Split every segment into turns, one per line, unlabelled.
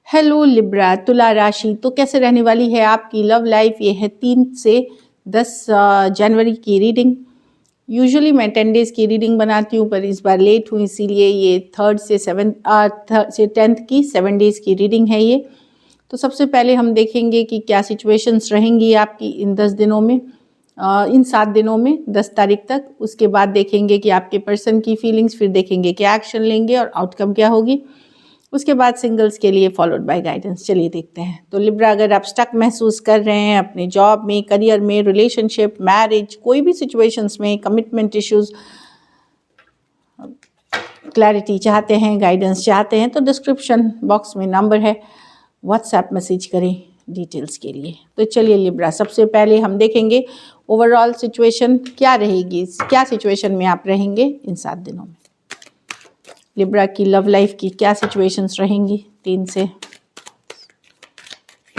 Hello Libra, तुला राशि तो कैसे रहने वाली है आपकी लव लाइफ। ये है 3 से 10 जनवरी की रीडिंग। यूजुअली मैं 10 डेज़ की रीडिंग बनाती हूँ, पर इस बार लेट हूँ, इसीलिए ये 3rd से 10th की 7 डेज़ की रीडिंग है ये। तो सबसे पहले हम देखेंगे कि क्या सिचुएशंस रहेंगी आपकी इन 10 दिनों में, इन 7 दिनों में 10 तारीख तक। उसके बाद देखेंगे कि आपके पर्सन की फीलिंग्स, फिर देखेंगे क्या एक्शन लेंगे और आउटकम क्या होगी। उसके बाद सिंगल्स के लिए फॉलोड बाय गाइडेंस। चलिए देखते हैं। तो लिब्रा, अगर आप स्टक महसूस कर रहे हैं अपने जॉब में, करियर में, रिलेशनशिप, मैरिज, कोई भी सिचुएशंस में, कमिटमेंट इश्यूज, क्लैरिटी चाहते हैं, गाइडेंस चाहते हैं, तो डिस्क्रिप्शन बॉक्स में नंबर है, व्हाट्सएप मैसेज करें डिटेल्स के लिए। तो चलिए लिब्रा, सबसे पहले हम देखेंगे ओवरऑल सिचुएशन क्या रहेगी, क्या सिचुएशन में आप रहेंगे इन 7 दिनों में। लिब्रा की लव लाइफ की क्या सिचुएशंस रहेंगी 3 से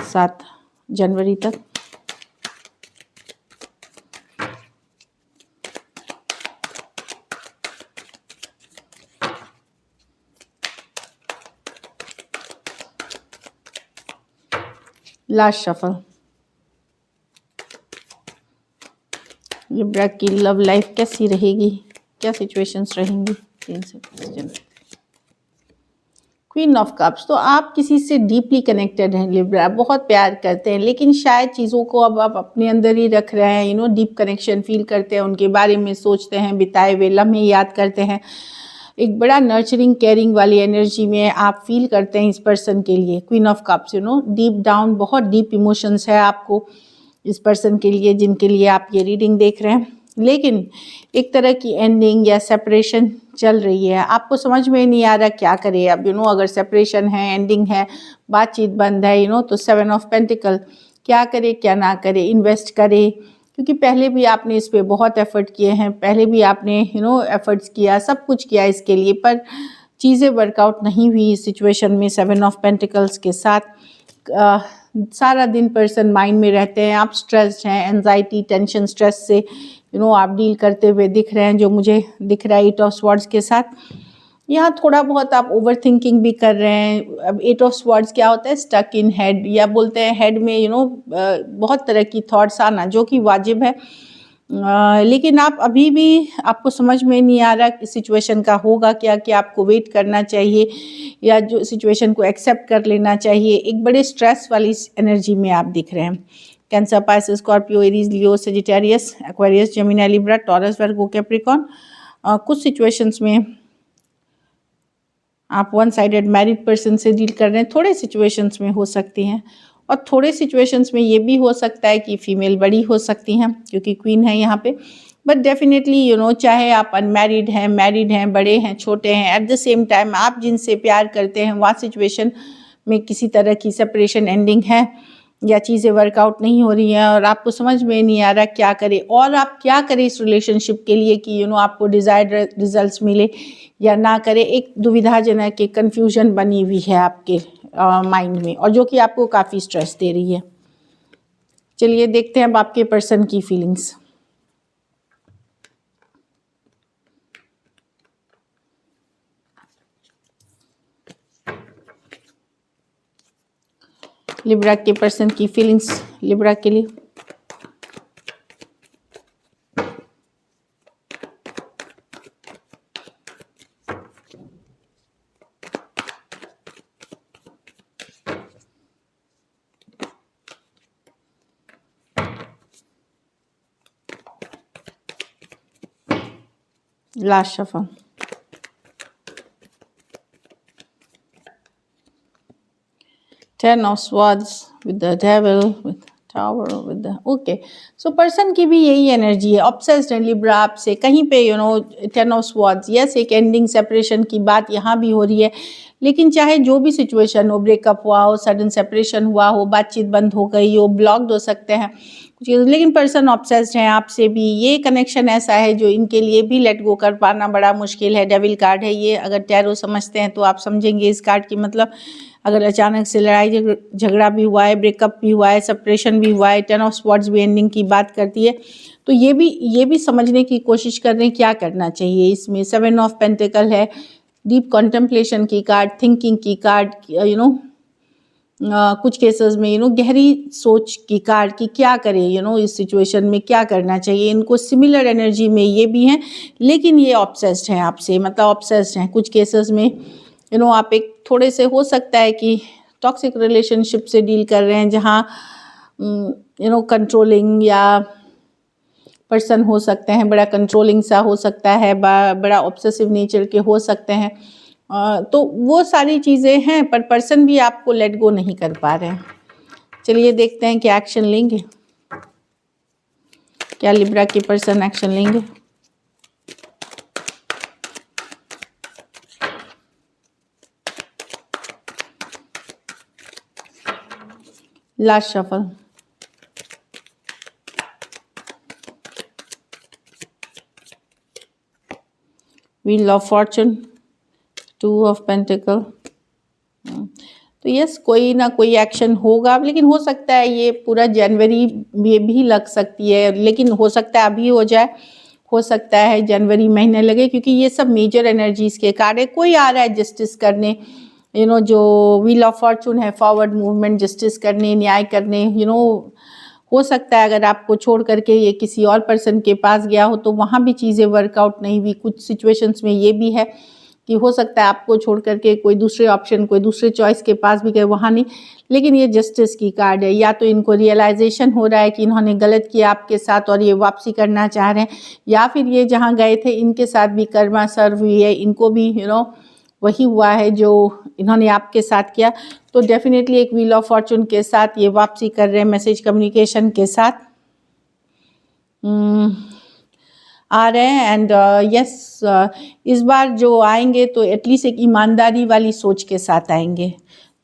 7 जनवरी तक। Last shuffle. लिब्रा की लव लाइफ कैसी रहेगी, क्या सिचुएशंस रहेंगी 3 से 5 जनवरी। क्वीन ऑफ कप्स, तो आप किसी से डीपली कनेक्टेड हैं लिब्रा, बहुत प्यार करते हैं, लेकिन शायद चीज़ों को अब आप अपने अंदर ही रख रहे हैं। डीप कनेक्शन फील करते हैं, उनके बारे में सोचते हैं, बिताए हुए लम्हे याद करते हैं। एक बड़ा नर्चरिंग केयरिंग वाली एनर्जी में आप फील करते हैं इस पर्सन के लिए। Queen of cups, deep down बहुत डीप इमोशंस है आपको इस पर्सन के लिए, जिनके लिए आप ये रीडिंग देख रहे हैं। लेकिन एक तरह की एंडिंग या सेपरेशन चल रही है, आपको समझ में नहीं आ रहा क्या करे अब। अगर सेपरेशन है, एंडिंग है, बातचीत बंद है, तो 7 ऑफ पेंटिकल, क्या करे क्या ना करे, इन्वेस्ट करे, क्योंकि पहले भी आपने इस पे बहुत एफर्ट किए हैं, पहले भी आपने एफर्ट्स किया, सब कुछ किया इसके लिए, पर चीज़ें वर्कआउट नहीं हुई इस सिचुएशन में। 7 ऑफ पेंटिकल्स के साथ सारा दिन पर्सन माइंड में रहते हैं, आप स्ट्रेस्ड हैं, एंजाइटी, टेंशन, स्ट्रेस से आप डील करते हुए दिख रहे हैं, जो मुझे दिख रहा है 8 ऑफ स्वॉर्ड्स के साथ। यहाँ थोड़ा बहुत आप ओवर थिंकिंग भी कर रहे हैं। अब 8 ऑफ स्वॉर्ड्स क्या होता है, स्टक इन हेड, या बोलते हैं हेड में बहुत तरह की थॉट्स आना, जो कि वाजिब है। लेकिन आप अभी भी, आपको समझ में नहीं आ रहा कि सिचुएशन का होगा क्या, कि आपको वेट करना चाहिए या जो सिचुएशन को एक्सेप्ट कर लेना चाहिए। एक बड़े स्ट्रेस वाली एनर्जी में आप दिख रहे हैं। Cancer, Pisces, Scorpio, Aries, Leo, Sagittarius, Aquarius, Gemini, Libra, Taurus, Virgo, Capricorn. कुछ सिचुएशंस में आप वन साइडेड मैरिड पर्सन से डील कर रहे हैं, थोड़े सिचुएशंस में हो सकती हैं, और थोड़े सिचुएशंस में ये भी हो सकता है कि फीमेल बड़ी हो सकती हैं, क्योंकि क्वीन है यहाँ पे। बट डेफिनेटली चाहे आप अनमैरिड हैं, मैरिड हैं, बड़े हैं, छोटे हैं, एट द सेम टाइम आप जिनसे प्यार करते हैं वहाँ सिचुएशन में किसी तरह की सेपरेशन, एंडिंग है, या चीज़ें वर्कआउट नहीं हो रही हैं, और आपको समझ में नहीं आ रहा क्या करें, और आप क्या करें इस रिलेशनशिप के लिए कि आपको डिज़ायर्ड रिजल्ट्स मिले या ना करें। एक दुविधाजनक, एक कन्फ्यूजन बनी हुई है आपके माइंड में, और जो कि आपको काफ़ी स्ट्रेस दे रही है। चलिए देखते हैं अब आपके पर्सन की फीलिंग्स। लिब्रा के पर्सन की फीलिंग्स लिब्रा के लिए। Last shuffle. Ten of Swords with the Devil, with Tower, with the okay. So person की भी यही एनर्जी है, ऑब्सेस्ड है लिब्रा आपसे कहीं पे। Ten of Swords, यस, एक एंडिंग सेपरेशन की बात यहाँ भी हो रही है। लेकिन चाहे जो भी सिचुएशन हो, ब्रेकअप हुआ हो, सडन सेपरेशन हुआ हो, बातचीत बंद हो गई हो, ब्लॉक्ड हो सकते हैं कुछ, लेकिन पर्सन ऑब्सेस्ड है आपसे भी। ये कनेक्शन ऐसा है जो इनके लिए भी लेट गो कर पाना बड़ा मुश्किल है। डेविल कार्ड है ये, अगर टैरो समझते हैं तो आप समझेंगे इस कार्ड की मतलब। अगर अचानक से लड़ाई झगड़ा भी हुआ है, ब्रेकअप भी हुआ है, सेपरेशन भी हुआ है, 10 ऑफ स्वॉर्ड्स भी एंडिंग की बात करती है, तो ये भी समझने की कोशिश कर रहे हैं क्या करना चाहिए इसमें। 7 ऑफ पेंटिकल है, डीप कॉन्टेम्पलेशन की कार्ड, थिंकिंग की कार्ड, कुछ केसेस में गहरी सोच की कार्ड की क्या करें, इस सिचुएशन में क्या करना चाहिए। इनको सिमिलर एनर्जी में ये भी हैं, लेकिन ये ऑब्सेस्ड हैं आपसे, मतलब ऑब्सेस्ड हैं। कुछ केसेस में आप एक थोड़े से हो सकता है कि टॉक्सिक रिलेशनशिप से डील कर रहे हैं, जहाँ कंट्रोलिंग या पर्सन हो सकते हैं, बड़ा कंट्रोलिंग सा हो सकता है, बड़ा ऑब्सेसिव नेचर के हो सकते हैं। तो वो सारी चीज़ें हैं, पर पर्सन भी आपको लेट गो नहीं कर पा रहे हैं। चलिए देखते हैं क्या एक्शन लेंगे, क्या लिब्रा के पर्सन एक्शन लेंगे। Last shuffle. Wheel of Fortune, 2 of pentacle. तो यस, कोई ना कोई एक्शन होगा, लेकिन हो सकता है ये पूरा जनवरी में भी लग सकती है, लेकिन हो सकता है अभी हो जाए, हो सकता है जनवरी महीने लगे, क्योंकि ये सब मेजर एनर्जीज के कार्ड है। कोई आ रहा है जस्टिस करने, जो व्हील ऑफ फॉर्चून है, फॉरवर्ड मूवमेंट, जस्टिस करने, न्याय करने। हो सकता है अगर आपको छोड़ करके ये किसी और पर्सन के पास गया हो तो वहाँ भी चीज़ें वर्कआउट नहीं हुई। कुछ सिचुएशंस में ये भी है कि हो सकता है आपको छोड़ करके कोई दूसरे ऑप्शन, कोई दूसरे चॉइस के पास भी गए, वहाँ नहीं। लेकिन ये जस्टिस की कार्ड है, या तो इनको रियलाइजेशन हो रहा है कि इन्होंने गलत किया आपके साथ और ये वापसी करना चाह रहे हैं, या फिर ये जहाँ गए थे इनके साथ भी कर्मा सर्व हुई है, इनको भी वही हुआ है जो इन्होंने आपके साथ किया। तो डेफिनेटली एक व्हील ऑफ फॉर्चून के साथ ये वापसी कर रहे हैं, मैसेज कम्युनिकेशन के साथ आ रहे हैं। एंड यस, इस बार जो आएंगे तो एटलीस्ट एक ईमानदारी वाली सोच के साथ आएंगे।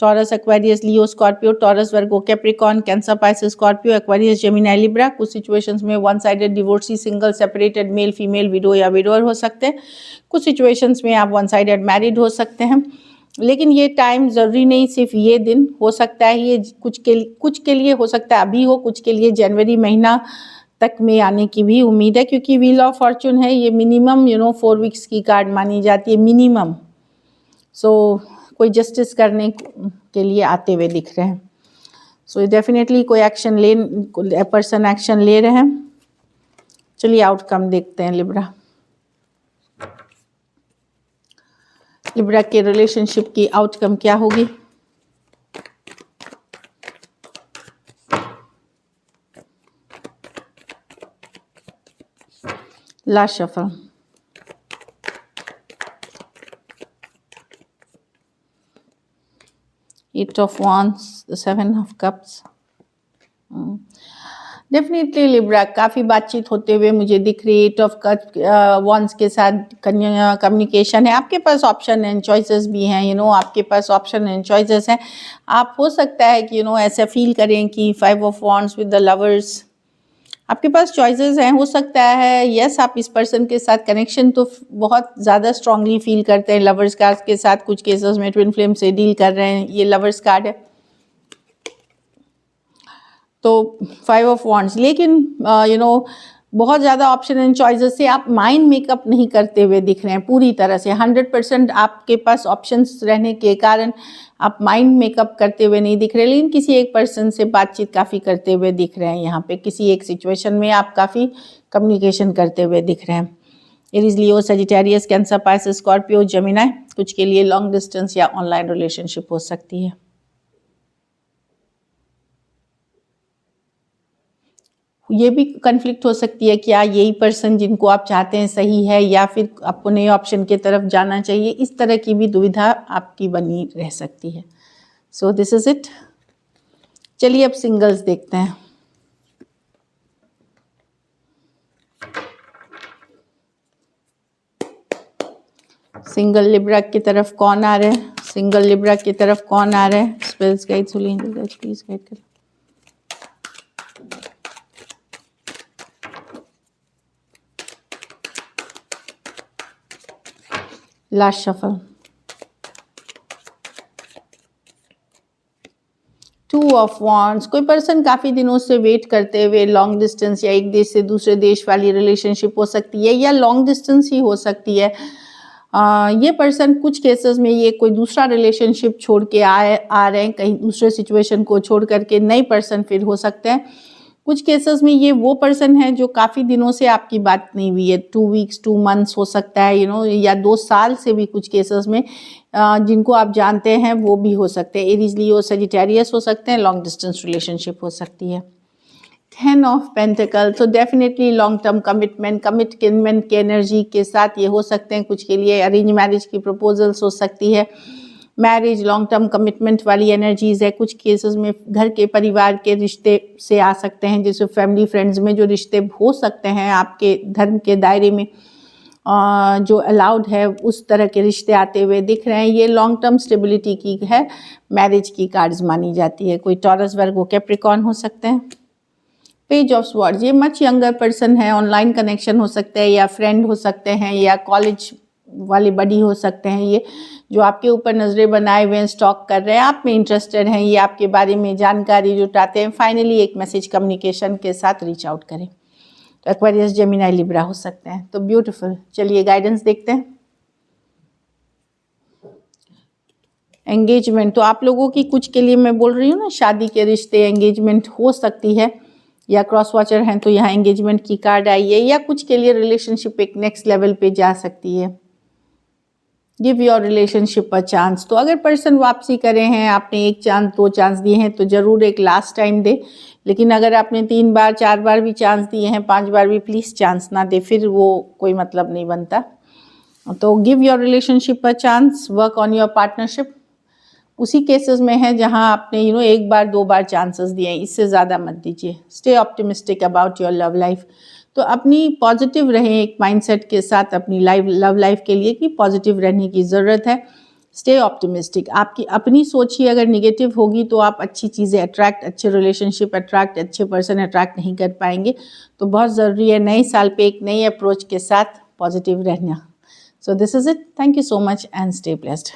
Taurus, Aquarius, Leo, Scorpio, Taurus, Virgo, Capricorn, Cancer, Pisces, Scorpio, Aquarius, Gemini, Libra. कुछ सिचुएशंस में one sided, divorcee, single, separated, male female, widow या विडोअर हो सकते हैं। कुछ सिचुएशंस में आप वन साइडेड मैरिड हो सकते हैं। लेकिन ये टाइम ज़रूरी नहीं सिर्फ ये दिन, हो सकता है ये कुछ के लिए हो सकता है अभी हो, कुछ के लिए जनवरी महीना तक में आने की भी उम्मीद है, क्योंकि व्हील ऑफ फॉर्चून है, ये मिनिमम 4 वीक्स की कार्ड मानी जाती है, मिनिमम। सो कोई जस्टिस करने के लिए आते हुए दिख रहे हैं। सो डेफिनेटली कोई पर्सन एक्शन ले रहे हैं। चलिए आउटकम देखते हैं लिब्रा। लिब्रा के रिलेशनशिप की आउटकम क्या होगी। Last shuffle. Eight of Wands, the Seven of Cups. Definitely Libra काफ़ी बातचीत होते हुए मुझे दिख रही है। 8 ऑफ वॉन्ड्स के साथ कम्युनिकेशन है, आपके पास ऑप्शन एंड चॉइसेस भी हैं। आपके पास ऑप्शन एंड चॉइसेस हैं। आप हो सकता है कि ऐसा फील करें कि 5 of wands with the lovers, आपके पास चॉइसेस हैं। हो सकता है यस, आप इस पर्सन के साथ कनेक्शन तो बहुत ज़्यादा स्ट्रांगली फील करते हैं लवर्स कार्ड के साथ। कुछ केसेस में ट्विन फ्लेम से डील कर रहे हैं, ये लवर्स कार्ड है। तो 5 ऑफ वॉन्ड्स, लेकिन बहुत ज़्यादा ऑप्शन एंड चॉइसेस से आप माइंड मेकअप नहीं करते हुए दिख रहे हैं पूरी तरह से। 100% आपके पास ऑप्शंस रहने के कारण आप माइंड मेकअप करते हुए नहीं दिख रहे, लेकिन किसी एक पर्सन से बातचीत काफ़ी करते हुए दिख रहे हैं। यहाँ पे किसी एक सिचुएशन में आप काफ़ी कम्युनिकेशन करते हुए दिख रहे हैं। Aries, Leo, Sagittarius, Cancer, Pisces, Scorpio, Gemini. कुछ के लिए लॉन्ग डिस्टेंस या ऑनलाइन रिलेशनशिप हो सकती है। ये भी कन्फ्लिक्ट हो सकती है, क्या यही पर्सन जिनको आप चाहते हैं सही है, या फिर आपको नए ऑप्शन की तरफ जाना चाहिए। इस तरह की भी दुविधा आपकी बनी रह सकती है। So this is it. चलिए अब सिंगल्स देखते हैं। सिंगल लिब्रा की तरफ कौन आ रहे हैं, सिंगल लिब्रा की तरफ कौन आ रहे हैं। स्पेल्स गाइड प्लीज गाइड करें। Last shuffle. 2 ऑफ वॉन्ड्स, कोई पर्सन काफ़ी दिनों से वेट करते हुए लॉन्ग डिस्टेंस या एक देश से दूसरे देश वाली रिलेशनशिप हो सकती है, या लॉन्ग डिस्टेंस ही हो सकती है। ये पर्सन कुछ केसेस में ये कोई दूसरा रिलेशनशिप छोड़ के आ रहे हैं, कहीं दूसरे सिचुएशन को छोड़ करके नए पर्सन फिर हो सकते हैं। कुछ केसेस में ये वो पर्सन है जो काफ़ी दिनों से आपकी बात नहीं हुई है, 2 वीक्स 2 मंथ्स हो सकता है, या 2 साल से भी कुछ केसेस में जिनको आप जानते हैं वो भी हो सकते हैं। एरीज, लियो, सजिटेरियस हो सकते हैं, लॉन्ग डिस्टेंस रिलेशनशिप हो सकती है। 10 ऑफ पेंटिकल, तो डेफिनेटली लॉन्ग टर्म कमिटमेंट की एनर्जी के साथ ये हो सकते हैं। कुछ के लिए अरेंज मैरिज की प्रपोजल्स हो सकती है, मैरिज लॉन्ग टर्म कमिटमेंट वाली एनर्जीज़ है। कुछ केसेस में घर के परिवार के रिश्ते से आ सकते हैं, जैसे फैमिली फ्रेंड्स में जो रिश्ते हो सकते हैं आपके धर्म के दायरे में जो अलाउड है, उस तरह के रिश्ते आते हुए दिख रहे हैं। ये लॉन्ग टर्म स्टेबिलिटी की है, मैरिज की कार्ड्स मानी जाती है। कोई टॉरस, वर्गो, कैप्रिकॉर्न हो सकते हैं। पेज ऑफ स्वॉर्ड्स, ये मच यंगर पर्सन है, ऑनलाइन कनेक्शन हो सकते हैं या फ्रेंड हो सकते हैं या कॉलेज वाले बडी हो सकते हैं। ये जो आपके ऊपर नज़रें बनाए हुए हैं, स्टॉक कर रहे हैं, आप में इंटरेस्टेड हैं, ये आपके बारे में जानकारी जुटाते हैं। फाइनली एक मैसेज कम्युनिकेशन के साथ रीच आउट करें। तो एक्वेरियस, जेमिनी, लिब्रा हो सकते हैं। तो ब्यूटीफुल, चलिए गाइडेंस देखते हैं। एंगेजमेंट, तो आप लोगों की कुछ के लिए मैं बोल रही हूँ ना, शादी के रिश्ते, एंगेजमेंट हो सकती है, या क्रॉस वॉचर हैं तो यहाँ एंगेजमेंट की कार्ड आई है, या कुछ के लिए रिलेशनशिप एक नेक्स्ट लेवल पे जा सकती है। Give your relationship a chance, तो अगर पर्सन वापसी करे हैं, आपने 1 चांस 2 चांस दिए हैं तो ज़रूर एक लास्ट टाइम दे। लेकिन अगर आपने 3 बार 4 बार भी चांस दिए हैं, 5 बार भी, प्लीज़ चांस ना दे, फिर वो कोई मतलब नहीं बनता। तो give your relationship a chance, work on your partnership. उसी केसेस में है जहां आपने 1 बार 2 बार चांसेस दिए हैं, इससे ज़्यादा मत दीजिए। Stay optimistic about your love life, तो अपनी पॉजिटिव रहें एक माइंडसेट के साथ अपनी लव लाइफ के लिए कि पॉजिटिव रहने की ज़रूरत है। स्टे ऑप्टिमिस्टिक, आपकी अपनी सोच ही अगर निगेटिव होगी तो आप अच्छी चीज़ें अट्रैक्ट, अच्छे रिलेशनशिप अट्रैक्ट, अच्छे पर्सन अट्रैक्ट नहीं कर पाएंगे। तो बहुत ज़रूरी है नए साल पे एक नई अप्रोच के साथ पॉजिटिव रहना। So this is it, thank you so much and stay blessed.